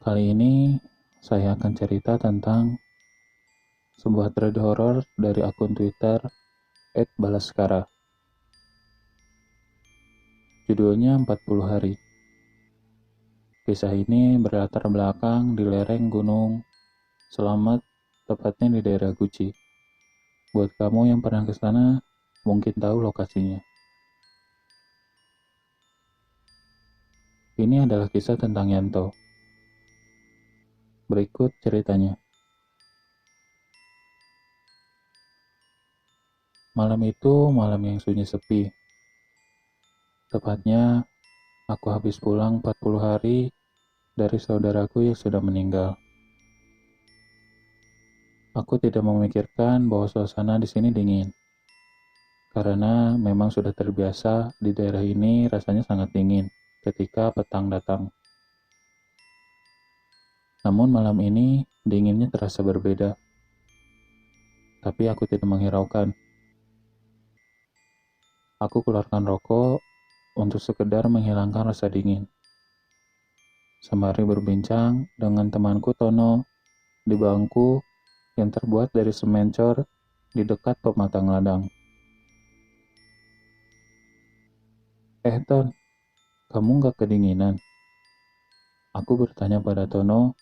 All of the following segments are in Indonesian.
Kali ini saya akan cerita tentang sebuah thread horor dari akun Twitter @balaskara. Judulnya 40 hari. Kisah ini berlatar belakang di lereng Gunung Selamat, tepatnya di daerah Guci. Buat kamu yang pernah ke sana, mungkin tahu lokasinya. Ini adalah kisah tentang Yanto. Berikut ceritanya. Malam itu malam yang sunyi sepi. Tepatnya, aku habis pulang 40 hari dari saudaraku yang sudah meninggal. Aku tidak memikirkan bahwa suasana di sini dingin, karena memang sudah terbiasa di daerah ini rasanya sangat dingin ketika petang datang. Namun malam ini dinginnya terasa berbeda, tapi aku tidak menghiraukan. Aku keluarkan rokok untuk sekedar menghilangkan rasa dingin. Sembari berbincang dengan temanku Tono di bangku yang terbuat dari semen cor di dekat pematang ladang. Ton, kamu nggak kedinginan? Aku bertanya pada Tono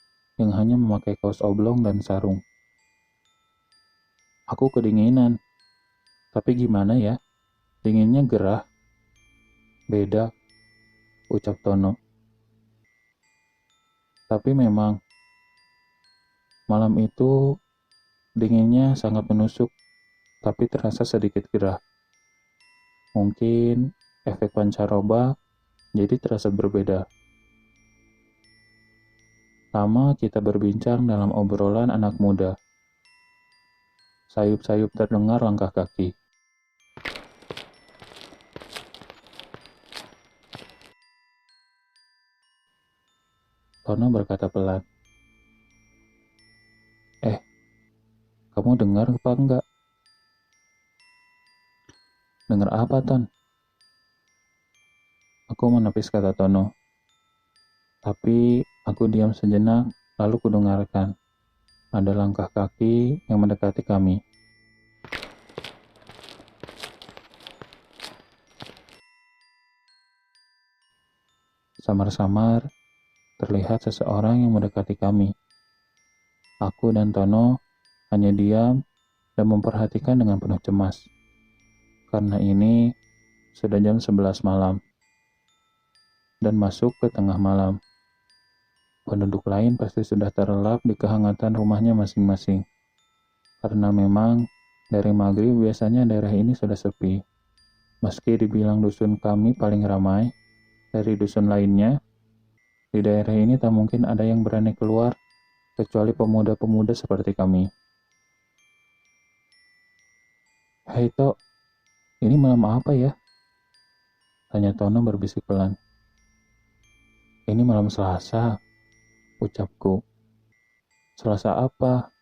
yang hanya memakai kaos oblong dan sarung. Aku kedinginan, tapi gimana ya? Dinginnya gerah. Beda, ucap Tono. Tapi memang, malam itu dinginnya sangat menusuk, tapi terasa sedikit gerah. Mungkin efek pancaroba jadi terasa berbeda. Lama kita berbincang dalam obrolan anak muda. Sayup-sayup terdengar langkah kaki. Tono berkata pelan, kamu dengar apa enggak? Dengar apa, Ton? Aku menepis kata Tono. Tapi aku diam sejenak, lalu kudengarkan. Ada langkah kaki yang mendekati kami. Samar-samar, terlihat seseorang yang mendekati kami. Aku dan Tono hanya diam dan memperhatikan dengan penuh cemas. Karena ini sudah jam 11 malam dan masuk ke tengah malam. Penduduk lain pasti sudah terlelap di kehangatan rumahnya masing-masing. Karena memang dari maghrib biasanya daerah ini sudah sepi. Meski dibilang dusun kami paling ramai dari dusun lainnya, di daerah ini tak mungkin ada yang berani keluar kecuali pemuda-pemuda seperti kami. Hei Tok, ini malam apa ya? Tanya Tono berbisik pelan. Ini malam Selasa, ucapku. Selasa apa?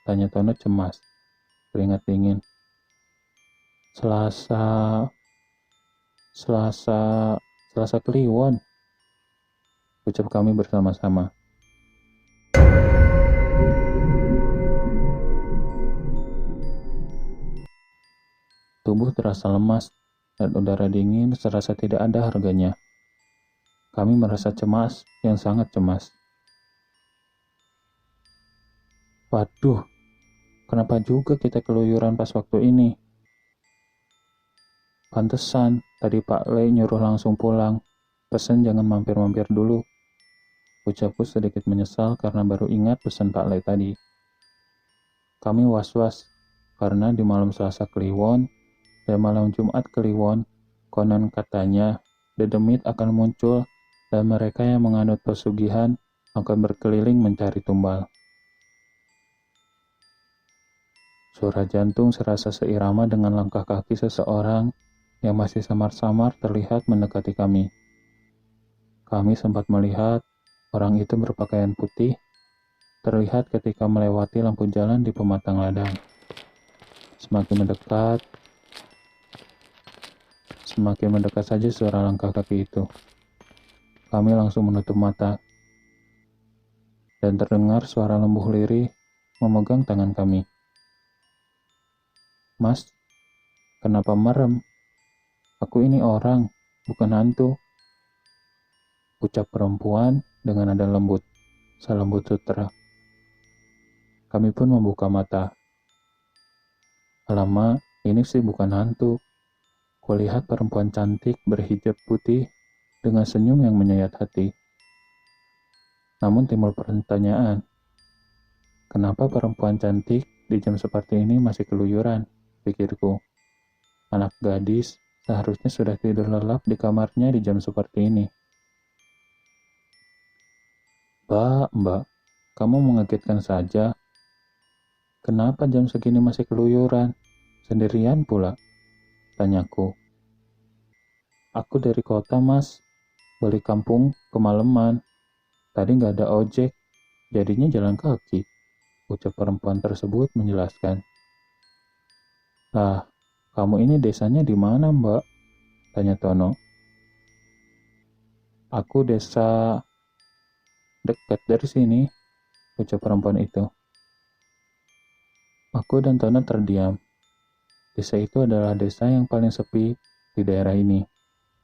Tanya Tono cemas, keringat dingin. Selasa Kliwon, ucap kami bersama-sama. Tubuh terasa lemas dan udara dingin serasa tidak ada harganya. Kami merasa cemas, yang sangat cemas. Waduh, kenapa juga kita keluyuran pas waktu ini? Pantesan, tadi Pak Le nyuruh langsung pulang. Pesan jangan mampir-mampir dulu. Ucapku sedikit menyesal karena baru ingat pesan Pak Le tadi. Kami was-was, karena di malam Selasa Kliwon dan malam Jumat Kliwon, konon katanya, dedemit akan muncul dan mereka yang menganut pesugihan akan berkeliling mencari tumbal. Suara jantung serasa seirama dengan langkah kaki seseorang yang masih samar-samar terlihat mendekati kami. Kami sempat melihat orang itu berpakaian putih, terlihat ketika melewati lampu jalan di pematang ladang. Semakin mendekat saja suara langkah kaki itu. Kami langsung menutup mata. dan terdengar suara lembuh lirih memegang tangan kami. "Mas, kenapa merem? Aku ini orang, bukan hantu," ucap perempuan dengan nada lembut, selembut sutra. Kami pun membuka mata. Alamak, ini sih bukan hantu. Kulihat perempuan cantik berhijab putih dengan senyum yang menyayat hati. Namun timbul pertanyaan, kenapa perempuan cantik di jam seperti ini masih keluyuran, pikirku. Anak gadis seharusnya sudah tidur lelap di kamarnya di jam seperti ini. Mbak, kamu mengagetkan saja. Kenapa jam segini masih keluyuran? Sendirian pula, tanyaku. Aku dari kota, Mas. Balik kampung kemalaman. Tadi nggak ada ojek, jadinya jalan kaki, ucap perempuan tersebut menjelaskan. Lah, kamu ini desanya di mana, Mbak? Tanya Tono. Aku desa dekat dari sini, ucap perempuan itu. Aku dan Tono terdiam. Desa itu adalah desa yang paling sepi di daerah ini.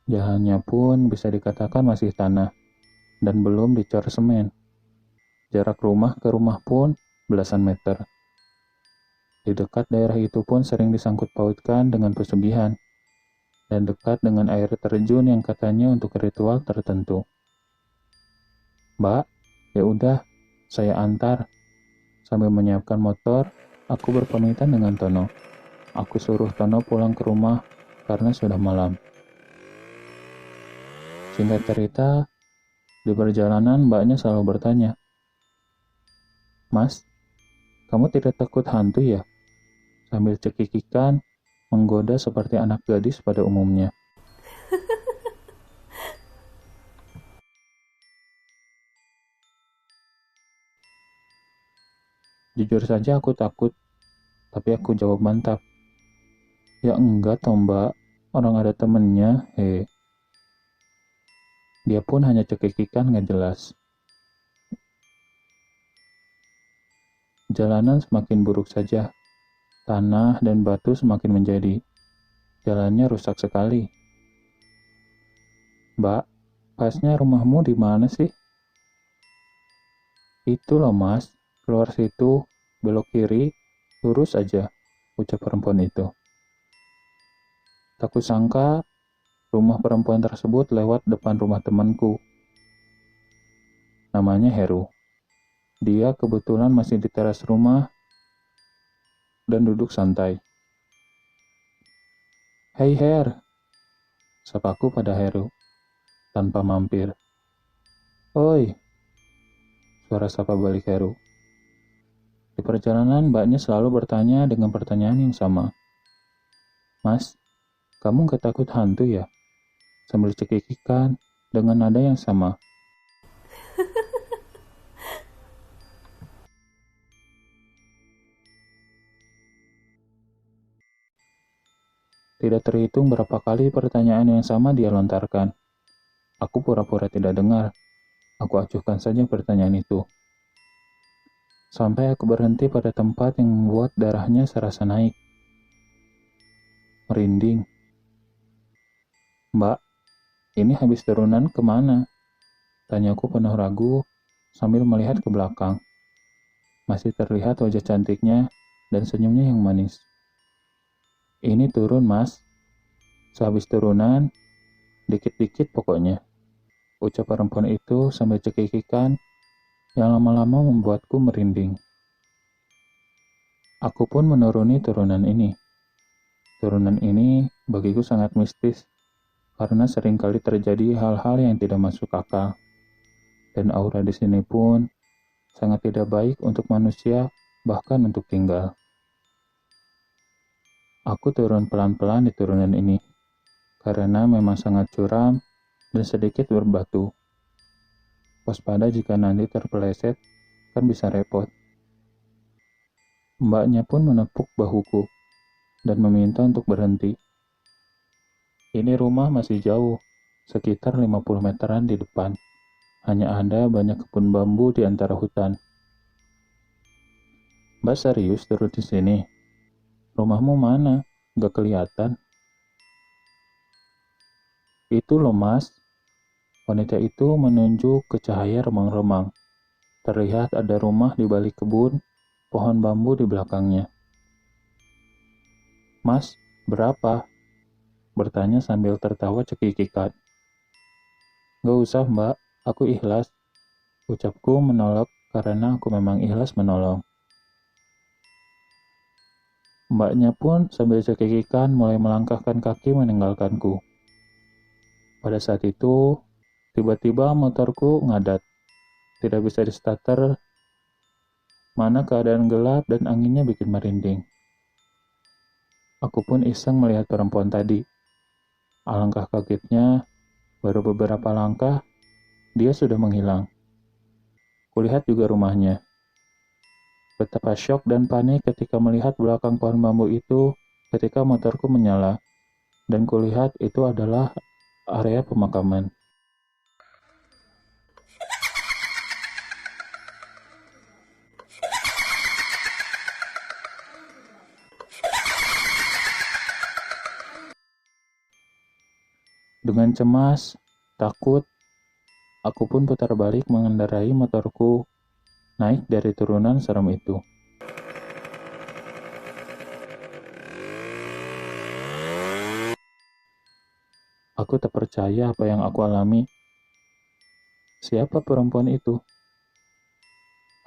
Jalannya pun bisa dikatakan masih tanah dan belum dicor semen. Jarak rumah ke rumah pun belasan meter. Di dekat daerah itu pun sering disangkut pautkan dengan pesugihan dan dekat dengan air terjun yang katanya untuk ritual tertentu. Mbak, ya udah, saya antar. Sambil menyiapkan motor, aku berpamitan dengan Tono. Aku suruh Tono pulang ke rumah karena sudah malam. Singkat cerita, di perjalanan mbaknya selalu bertanya, "Mas, kamu tidak takut hantu ya?" Sambil cekikikan, menggoda seperti anak gadis pada umumnya. Jujur saja aku takut, tapi aku jawab mantap. Ya enggak toh mbak, orang ada temennya, Dia pun hanya cekikikan nggak jelas. Jalanan semakin buruk saja. Tanah dan batu semakin menjadi. Jalannya rusak sekali. Mbak, pasnya rumahmu di mana sih? Itu loh mas, keluar situ, belok kiri, lurus aja, ucap perempuan itu. Tak kusangka, rumah perempuan tersebut lewat depan rumah temanku. Namanya Heru. Dia kebetulan masih di teras rumah dan duduk santai. "Hei Her," sapaku pada Heru, tanpa mampir. "Oi," suara sapa balik Heru. Di perjalanan mbaknya selalu bertanya dengan pertanyaan yang sama. "Mas, kamu gak takut hantu ya?" Sambil cekikikan dengan nada yang sama. Tidak terhitung berapa kali pertanyaan yang sama dia lontarkan. Aku pura-pura tidak dengar. Aku acuhkan saja pertanyaan itu. Sampai aku berhenti pada tempat yang membuat darahnya serasa naik. Merinding. "Mbak, ini habis turunan kemana?" Tanyaku penuh ragu sambil melihat ke belakang. Masih terlihat wajah cantiknya dan senyumnya yang manis. "Ini turun, Mas. Sehabis turunan, dikit-dikit pokoknya," ucap perempuan itu sambil cekikikan yang lama-lama membuatku merinding. Aku pun menuruni turunan ini. Turunan ini bagiku sangat mistis, karena seringkali terjadi hal-hal yang tidak masuk akal. Dan aura di sini pun sangat tidak baik untuk manusia, bahkan untuk tinggal. Aku turun pelan-pelan di turunan ini, karena memang sangat curam dan sedikit berbatu. Waspada jika nanti terpeleset, kan bisa repot. Mbaknya pun menepuk bahuku dan meminta untuk berhenti. "Ini rumah masih jauh, sekitar 50 meteran di depan," Hanya ada banyak kebun bambu di antara hutan. Mbak serius turun di sini? Rumahmu mana? Gak kelihatan. Itu loh mas. Wanita itu menunjuk ke cahaya remang-remang. Terlihat ada rumah di balik kebun, pohon bambu di belakangnya. Mas, berapa? Bertanya sambil tertawa cekikikan. Gak usah mbak, aku ikhlas. Ucapku menolak karena aku memang ikhlas menolong. Mbaknya pun sambil cekikikan mulai melangkahkan kaki meninggalkanku. Pada saat itu, tiba-tiba motorku ngadat. Tidak bisa di-starter, mana keadaan gelap dan anginnya bikin merinding. Aku pun iseng melihat perempuan tadi. Alangkah kagetnya, baru beberapa langkah, dia sudah menghilang. Kulihat juga rumahnya. Betapa syok dan panik ketika melihat belakang pohon bambu itu ketika motorku menyala, dan kulihat itu adalah area pemakaman. Dengan cemas, takut, aku pun putar balik mengendarai motorku naik dari turunan serem itu. Aku tak percaya apa yang aku alami. Siapa perempuan itu?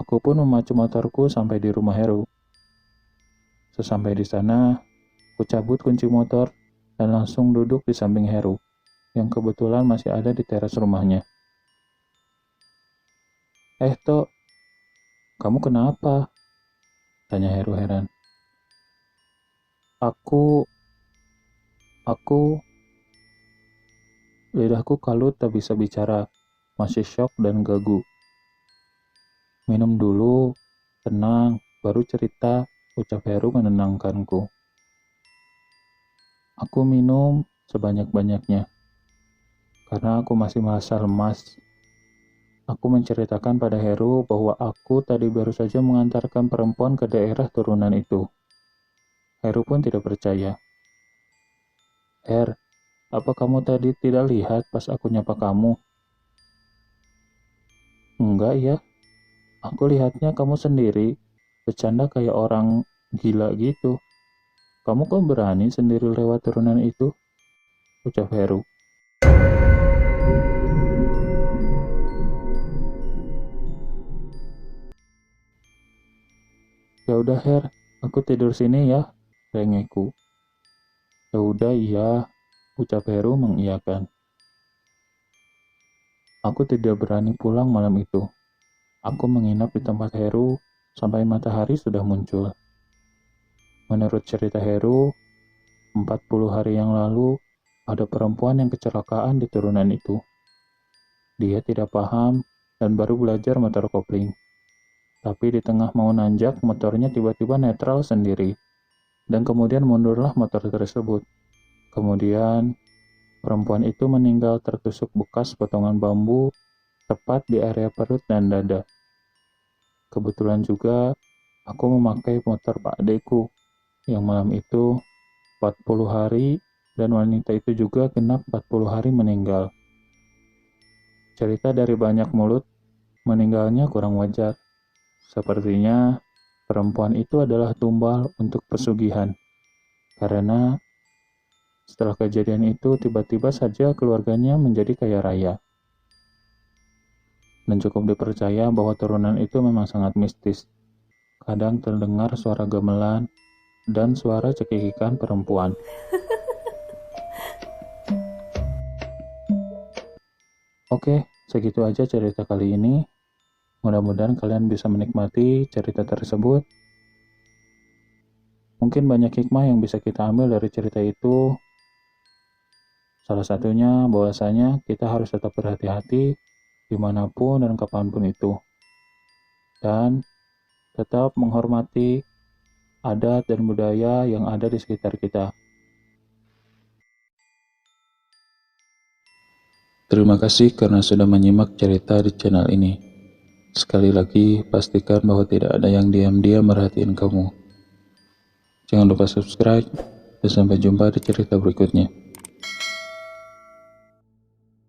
Aku pun memacu motorku sampai di rumah Heru. Sesampai di sana, aku cabut kunci motor dan langsung duduk di samping Heru, yang kebetulan masih ada di teras rumahnya. Tok, kamu kenapa? Tanya Heru heran. Aku, lidahku kalut tak bisa bicara, masih syok dan gagu. Minum dulu, tenang, baru cerita, ucap Heru menenangkanku. Aku minum sebanyak-banyaknya, karena aku masih merasa lemas. Aku menceritakan pada Heru bahwa aku tadi baru saja mengantarkan perempuan ke daerah turunan itu. Heru pun tidak percaya. Apa kamu tadi tidak lihat pas aku nyapa kamu? Enggak ya, aku lihatnya kamu sendiri, bercanda kayak orang gila gitu. Kamu kok berani sendiri lewat turunan itu? Ucap Heru. Ya udah aku tidur sini ya, rengeku. Ya udah iya, ucap Heru mengiyakan. Aku tidak berani pulang malam itu. Aku menginap di tempat Heru sampai matahari sudah muncul. Menurut cerita Heru, 40 hari yang lalu ada perempuan yang kecelakaan di turunan itu. Dia tidak paham dan baru belajar motor kopling. Tapi di tengah mau nanjak, motornya tiba-tiba netral sendiri. Dan kemudian mundurlah motor tersebut. Kemudian, perempuan itu meninggal tertusuk bekas potongan bambu tepat di area perut dan dada. Kebetulan juga, aku memakai motor Pak Deku, yang malam itu 40 hari dan wanita itu juga genap 40 hari meninggal. Cerita dari banyak mulut, meninggalnya kurang wajar. Sepertinya perempuan itu adalah tumbal untuk pesugihan. Karena setelah kejadian itu tiba-tiba saja keluarganya menjadi kaya raya. Dan cukup dipercaya bahwa turunan itu memang sangat mistis. Kadang terdengar suara gamelan dan suara cekikikan perempuan. Oke, segitu aja cerita kali ini. Mudah-mudahan kalian bisa menikmati cerita tersebut. Mungkin banyak hikmah yang bisa kita ambil dari cerita itu. Salah satunya bahwasanya kita harus tetap berhati-hati dimanapun dan kapanpun itu. Dan tetap menghormati adat dan budaya yang ada di sekitar kita. Terima kasih karena sudah menyimak cerita di channel ini. Sekali lagi, pastikan bahwa tidak ada yang diam-diam merhatiin kamu. Jangan lupa subscribe, dan sampai jumpa di cerita berikutnya.